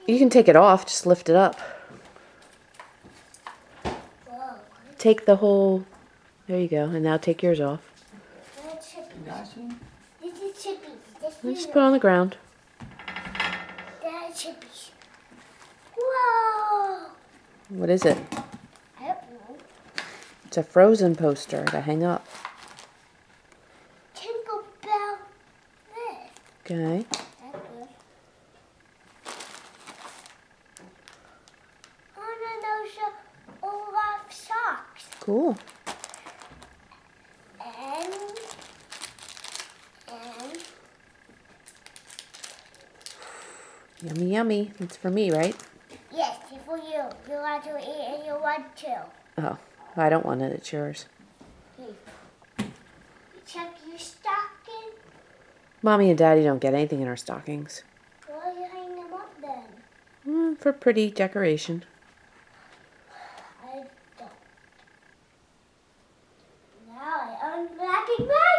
You can take it off, just lift it up. Whoa. Take the whole, there you go, and now take yours off. That's Chippy. This is Chippy. Just put it on the ground. That's Chippy. Whoa! What is it? I don't know. It's a Frozen poster to hang up. Tingle Bell. This. Okay. That's good. Oh, no, those are all our socks. Cool. And Yummy, yummy. It's for me, right? yes, it's for you. You want to eat and you want to. Oh, I don't want it. It's yours. Check your stocking. Mommy and Daddy don't get anything in our stockings. Why you hang them up then? For pretty decoration. I don't. Now I unwrapping my